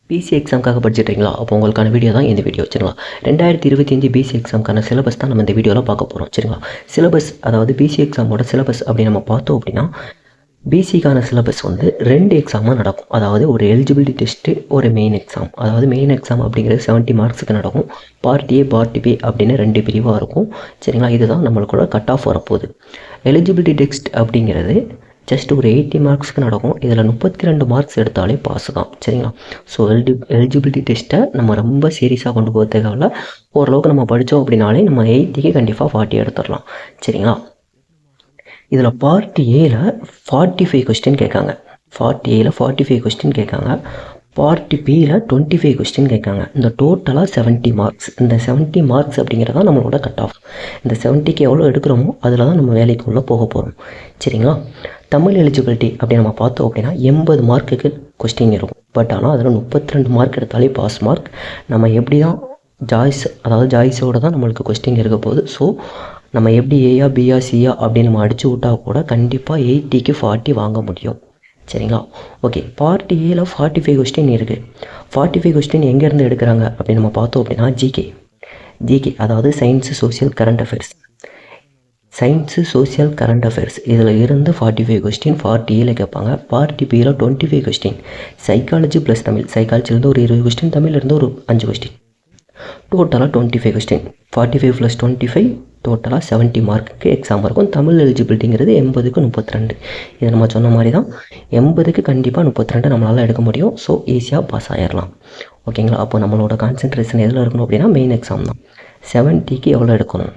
PC எக்ஸாமுக்காக படிச்சிட்றீங்களா? அப்போ உங்களுக்கான video தான் இந்த வீடியோ சரிங்களா. 2025 பிசி எக்ஸாமுக்கான சிலபஸ் தான் நம்ம இந்த வீடியோவில் பார்க்க போகிறோம் சரிங்களா. சிலபஸ் அதாவது பிசி எக்ஸாமோட சிலபஸ் அப்படி நம்ம பார்த்தோம் அப்படின்னா பிசிக்கான சிலபஸ் வந்து 2 எக்ஸாமாக நடக்கும். அதாவது ஒரு எலிஜிபிலிட்டி டெஸ்ட்டு, ஒரு மெயின் எக்ஸாம். அதாவது மெயின் எக்ஸாம் அப்படிங்கிறது 70 மார்க்ஸுக்கு நடக்கும். பார்ட் ஏ பார்ட் பி அப்படின்னு 2 பிரிவாக இருக்கும் சரிங்களா. இதுதான் நம்மளுக்கூட கட் ஆஃப் வரப்போகுது. எலிஜிபிலிட்டி டெஸ்ட் அப்படிங்கிறது ஜஸ்ட் ஒரு 80 மார்க்ஸ்க்கு நடக்கும். இதில் 32 மார்க்ஸ் எடுத்தாலே பாஸ் தான் சரிங்களா. ஸோ எலிஜிபிலிட்டி டெஸ்ட்டை நம்ம ரொம்ப சீரியஸாக கொண்டு போக தேவையில்ல. ஓரளவுக்கு நம்ம படித்தோம் அப்படின்னாலே நம்ம 80க்கு கண்டிப்பாக 40 எடுத்துடலாம் சரிங்களா. இதில் பார்ட் ஏல 45 கொஸ்டின் கேட்காங்க. பார்ட் ஏல 45 கொஸ்டின் கேட்காங்க. பார்ட் பியில் 25 கொஸ்டின் கேட்காங்க. இந்த டோட்டலாக 70 மார்க்ஸ். இந்த 70 மார்க்ஸ் அப்படிங்கிறது தான் நம்மளோட கட் ஆஃப். இந்த 70க்கு எவ்வளோ எடுக்கிறோமோ அதில் தான் நம்ம வேலைக்கு உள்ளே போக போகிறோம் சரிங்களா. தமிழ் எலிஜிபிலிட்டி அப்படி நம்ம பார்த்தோம் அப்படின்னா 80 மார்க்குக்கு கொஸ்டின் இருக்கும். பட் ஆனால் அதில் 32 மார்க் எடுத்தாலே பாஸ் மார்க். நம்ம எப்படி தான் ஜாய்ஸோடு தான் நம்மளுக்கு கொஸ்டின் இருக்க போகுது. ஸோ நம்ம எப்படி ஏயா பியா சியா அப்படின்னு நம்ம அடிச்சு விட்டால் கூட கண்டிப்பாக 80க்கு 40 வாங்க முடியும் சரிங்களா. ஓகே, பார்ட் ஏல 45 கொஸ்டின் இருக்குது. 45 கொஸ்டின் எங்கேருந்து எடுக்கிறாங்க அப்படின்னு நம்ம பார்த்தோம் அப்படின்னா ஜிகே அதாவது science social current affairs. Science social current affairs இதில் இருந்து 45 கொஸ்டின் பார்ட் ஏல கேட்பாங்க. பார்ட் பியில் 25 கொஸ்டின். Psychology plus Tamil. சைக்காலஜிலேருந்து ஒரு 20 கொஸ்டின், தமிழ்லேருந்து ஒரு 5 கொஸ்டின். டோட்டலாக 25 கொஸ்டின். 45 + 25 டோட்டலாக 70 மார்க்குக்கு எக்ஸாம் இருக்கும். தமிழ் எலிஜிபிலிட்டிங்கிறது 80க்கு 32. இதை நம்ம சொன்ன மாதிரி தான் 80க்கு கண்டிப்பாக 32 நம்மளால் எடுக்க முடியும். ஸோ ஈஸியாக பாஸ் ஆகிடலாம் ஓகேங்களா. அப்போ நம்மளோட கான்சன்ட்ரேஷன் எதில் இருக்கணும் அப்படின்னா மெயின் எக்ஸாம் தான். 70க்கு எவ்வளோ எடுக்கணும்?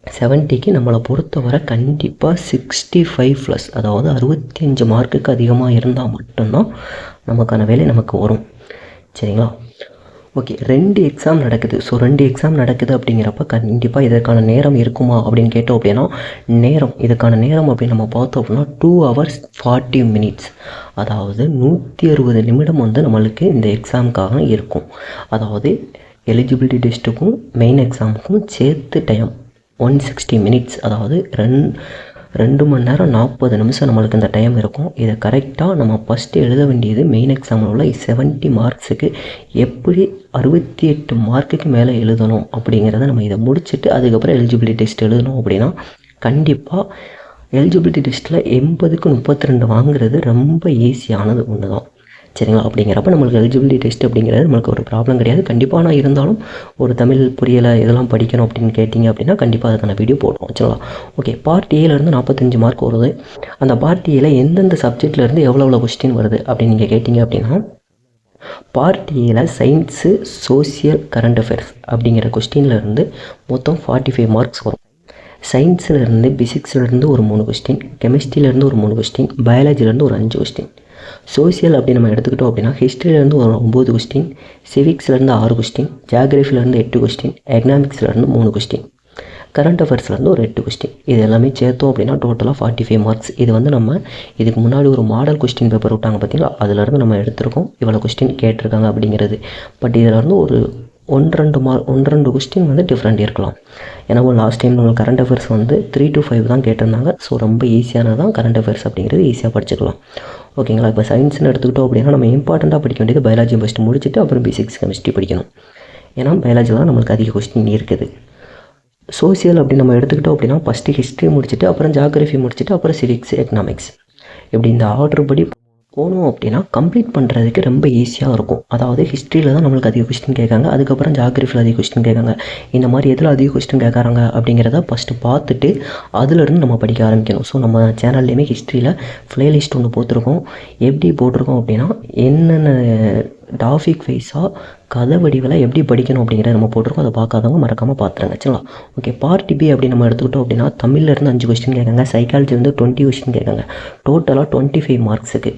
70க்கு நம்மளை பொறுத்தவரை கண்டிப்பாக 65+, அதாவது 65 மார்க்குக்கு அதிகமாக இருந்தால் மட்டும்தான் நமக்கான வேலை நமக்கு வரும் சரிங்களா. ஓகே, 2 எக்ஸாம் நடக்குது. ஸோ 2 எக்ஸாம் நடக்குது அப்படிங்கிறப்ப கண்டிப்பாக இதற்கான நேரம் இருக்குமா அப்படின்னு கேட்டோம் அப்படின்னா இதுக்கான நேரம் அப்படின்னு நம்ம பார்த்தோம் அப்படின்னா 2 hours 40 minutes, அதாவது 160 நிமிடம் வந்து நம்மளுக்கு இந்த எக்ஸாமுக்காக இருக்கும். அதாவது எலிஜிபிலிட்டி டெஸ்ட்டுக்கும் மெயின் எக்ஸாமுக்கும் சேர்த்து டைம் 160 minutes, அதாவது 2 மணி நேரம் 40 நிமிஷம் நம்மளுக்கு இந்த டைம் இருக்கும். இதை கரெக்டாக நம்ம ஃபஸ்ட்டு எழுத வேண்டியது மெயின் எக்ஸாமில் உள்ள 70 மார்க்ஸுக்கு எப்படி 68 மார்க்குக்கு மேலே எழுதணும் அப்படிங்கிறத நம்ம இதை முடிச்சுட்டு அதுக்கப்புறம் எலிஜிபிலிட்டி டெஸ்ட் எழுதணும் அப்படின்னா கண்டிப்பாக எலிஜிபிலிட்டி டெஸ்ட்டில் 80க்கு 32 வாங்குறது ரொம்ப ஈஸியானது ஒன்று தான் சரிங்களா. அப்படிங்கிறப்ப நம்மளுக்கு எலிஜிபிலிட்டி டெஸ்ட் அப்படிங்கிறது நம்மளுக்கு ஒரு ப்ராப்ளம் கிடையாது. கண்டிப்பாக நான் இருந்தாலும் ஒரு தமிழ் புரியலை இதெல்லாம் படிக்கணும் அப்படின்னு கேட்டிங்க அப்படின்னா கண்டிப்பாக அதுக்கான வீடியோ போடுவோம் சரிங்களா. ஓகே, பார்ட் ஏலேருந்து 45 மார்க் வருது. அந்த பார்ட் ஏல எந்தெந்த சப்ஜெக்ட்லேருந்து எவ்வளோ கொஸ்டின் வருது அப்படின்னு நீங்கள் கேட்டிங்க அப்படின்னா பார்ட் ஏல சயின்ஸு சோசியல் கரண்ட் அஃபேர்ஸ் அப்படிங்கிற கொஸ்டின்லேருந்து மொத்தம் 45 மார்க்ஸ் வரும். சயின்ஸிலேருந்து பிசிக்ஸ்லேருந்து ஒரு 3 கொஸ்டின், கெமிஸ்ட்ரியிலேருந்து ஒரு 3 கொஸ்டின், பயாலஜிலேருந்து ஒரு 5 கொஸ்டின். சோசியல் அப்படி நம்ம எடுத்துக்கிட்டோம் அப்படின்னா ஹிஸ்ட்ரியிலேருந்து ஒரு 9 கொஸ்டின், சிவிக்ஸ்லேருந்து 6 கொஸ்டின், ஜியாகிரஃபிலேருந்து 8 கொஸ்டின், எக்கனாமிக்ஸ்லேருந்து 3 கொஸ்டின், கரண்ட் அஃபேர்ஸ்லேருந்து ஒரு 8 கொஸ்டின். இது எல்லாமே சேர்த்தோம் அப்படின்னா டோட்டலாக 45 மார்க்ஸ். இது வந்து நம்ம இதுக்கு முன்னாடி ஒரு மாடல் கொஸ்டின் பேப்பர் விட்டாங்க பார்த்தீங்களா, அதிலேருந்து நம்ம எடுத்திருக்கோம் இவ்வளோ கொஸ்டின் கேட்டிருக்காங்க அப்படிங்கிறது. பட் இதிலேருந்து ஒரு 1-2 கொஸ்டின் வந்து டிஃப்ரெண்ட் இருக்கலாம். ஏன்னா லாஸ்ட் டைம் நம்ம கரண்ட் அஃபேர்ஸ் வந்து 3 to 5 தான் கேட்டிருந்தாங்க. ஸோ ரொம்ப ஈஸியானது தான் கரண்ட் அஃபேர்ஸ் அப்படிங்கிறது, ஈஸியாக படிச்சுக்கலாம் ஓகேங்களா. இப்போ சயின்ஸ்னு எடுத்துக்கிட்டோம் அப்படின்னா நம்ம இம்பார்ட்டண்ட்டாக படிக்க வேண்டியது பயாலஜி ஃபஸ்ட்டு முடிச்சுட்டு அப்புறம் பிசிக்ஸ் கெமிஸ்ட்ரி படிக்கணும். ஏன்னா பயாலஜியில் தான் நம்மளுக்கு அதிக கொஸ்டின் இருக்குது. சோசியல் அப்படி நம்ம எடுத்துக்கிட்டோம் அப்படின்னா ஃபஸ்ட்டு ஹிஸ்ட்ரி முடிச்சுட்டு அப்புறம் ஜியாகிரஃபி முடிச்சுட்டு அப்புறம் சிவிக்ஸ் எக்கனாமிக்ஸ் இப்படி இந்த ஆர்டர் படி போகணும் அப்படின்னா கம்ப்ளீட் பண்ணுறதுக்கு ரொம்ப ஈஸியாக இருக்கும். அதாவது ஹிஸ்ட்ரியில் தான் நம்மளுக்கு அதிக கொஸ்டின் கேட்காங்க, அதுக்கப்புறம் ஜியாகிரஃபியில் அதிக கொஸ்டின் கேட்காங்க. இந்த மாதிரி எதில் அதிக கொஸ்டின் கேட்குறாங்க அப்படிங்கிறத ஃபஸ்ட்டு பார்த்துட்டு அதிலிருந்து நம்ம படிக்க ஆரம்பிக்கணும். ஸோ நம்ம சேனல்லையுமே ஹிஸ்ட்ரியில் ப்ளேலிஸ்ட் ஒன்று போட்டிருக்கோம். எப்படி போட்டிருக்கோம் அப்படின்னா என்னென்ன டாபிக் வைஸாக கதை வடிவில் எப்படி படிக்கணும் அப்படிங்கிறத நம்ம போட்டிருக்கோம். அதை பார்க்காதவங்க மறக்காமல் பார்த்துருங்க சரிங்களா. ஓகே, பார்ட் பி அப்படி நம்ம எடுத்துக்கிட்டோம் அப்படின்னா தமிழ்லேருந்து 5 கொஸ்டின் கேட்காங்க, சைக்காலஜிலேருந்து 20 கொஸ்டின் கேட்காங்க. டோட்டலாக 25 மார்க்ஸுக்கு.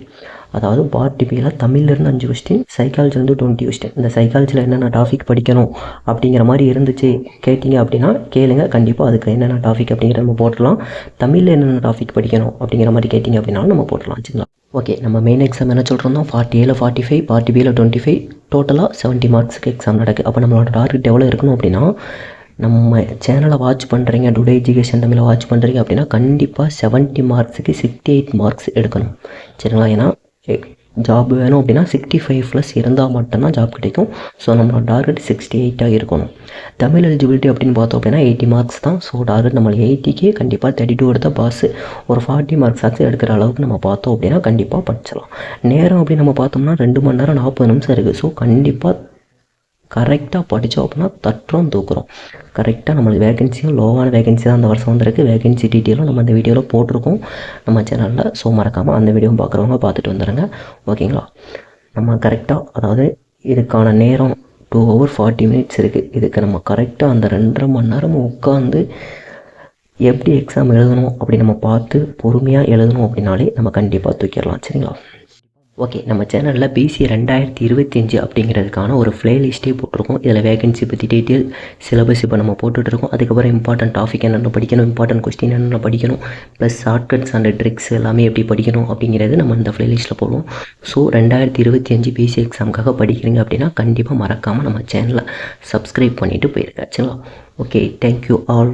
அதாவது பார்ட் பியில் தமிழ்லேருந்து 5 கொஸ்டின், சைக்காலஜிலேருந்து 20 கொஸ்டின். இந்த சைக்காலஜியில் என்னென்ன டாபிக் படிக்கணும் அப்படிங்கிற மாதிரி இருந்துச்சு கேட்டிங்க அப்படின்னா கேளுங்க, கண்டிப்பாக அதுக்கு என்னென்ன டாபிக் அப்படிங்கிறத நம்ம போட்டுடலாம். தமிழில் என்னென்ன டாபிக் படிக்கணும் அப்படிங்கிற மாதிரி கேட்டிங்க அப்படின்னாலும் நம்ம போட்டுடலாம் சரிங்களா. ஓகே, நம்ம மெயின் எக்ஸாம் என்ன சொல்கிறோம்னா பார்ட் ஏல 45, பார்ட் பியில் 25, டோட்டலாக 70 மார்க்ஸுக்கு எக்ஸாம் நடக்குது. அப்போ நம்மளோட டார்கெட் எவ்வளோ இருக்கணும் அப்படின்னா நம்ம சேனலை வாட்ச் பண்ணுறீங்க, டுடே எஜுகேஷன் தமிழை வாட்ச் பண்ணுறீங்க அப்படின்னா கண்டிப்பாக 70 மார்க்ஸுக்கு 68 மார்க்ஸ் எடுக்கணும் சரிங்களா. ஏன்னா ஜாப் வேணும் அப்படின்னா 65+ இருந்தால் மட்டும்தான் ஜாப் கிடைக்கும். ஸோ நம்மளோட டார்கெட் 68 இருக்கணும். தமிழ் எலிஜிபிலிட்டி அப்படின்னு பார்த்தோம் அப்படின்னா 80 மார்க்ஸ் தான். ஸோ டார்கெட் நம்ம 80க்கு கண்டிப்பாக 32 எடுத்த பாஸு. ஒரு 40 மார்க்ஸ் ஆச்சு எடுக்கிற அளவுக்கு நம்ம பார்த்தோம் அப்படின்னா கண்டிப்பாக படிச்சிடலாம். நேரம் அப்படின்னு நம்ம பார்த்தோம்னா 2 மணி நேரம் 40 நிமிஷம் இருக்குது. ஸோ கண்டிப்பாக கரெக்டாக படித்தோம் அப்படின்னா தட்டுறோம் தூக்குறோம். கரெக்டாக நம்மளுக்கு வேகன்சியும் லோவான வேகன்சி தான் அந்த வருஷம் வந்திருக்கு. வேகன்சி டீட்டெயிலும் நம்ம அந்த வீடியோவில் போட்டிருக்கோம் நம்ம சேனலில். ஸோ மறக்காமல் அந்த வீடியோவும் பார்க்குறவங்க பார்த்துட்டு வந்துடுங்க. ஓகேங்களா? நம்ம கரெக்டாக அதாவது இதுக்கான நேரம் 2 hours 40 minutes இருக்குது. இதுக்கு நம்ம கரெக்டாக அந்த 2.5 மணி நேரம் உட்காந்து எப்படி எக்ஸாம் எழுதணும் அப்படி நம்ம பார்த்து பொறுமையாக எழுதணும் அப்படின்னாலே நம்ம கண்டிப்பாக தூக்கிடலாம். சரிங்களா? ஓகே, நம்ம சேனலில் பிசி 2025 அப்படிங்கிறதுக்கான ஒரு ப்ளேலிஸ்ட்டே போட்டிருக்கோம். இதில் வேகன்சி பற்றி டீட்டெயில், சிலபஸ் இப்போ நம்ம போட்டுட்ருக்கோம். அதுக்கப்புறம் இம்பார்ட்டன்ட் டாபிக் என்னென்ன படிக்கணும், இம்பார்ட்டன்ட் கொஸ்டின் என்னென்ன படிக்கணும், ப்ளஸ் ஷார்ட்கட்ஸ் அண்ட் ட்ரிக்ஸ் எல்லாமே எப்படி படிக்கணும் அப்படிங்கிறது நம்ம இந்த ப்ளேலிஸ்ட்டில் போடுவோம். ஸோ 2025 பிசி எக்ஸாமுக்காக படிக்கிறீங்க அப்படின்னா கண்டிப்பாக மறக்காமல் நம்ம சேனலை சப்ஸ்கிரைப் பண்ணிவிட்டு போயிருங்க. சரிங்களா? Okay, thank you all.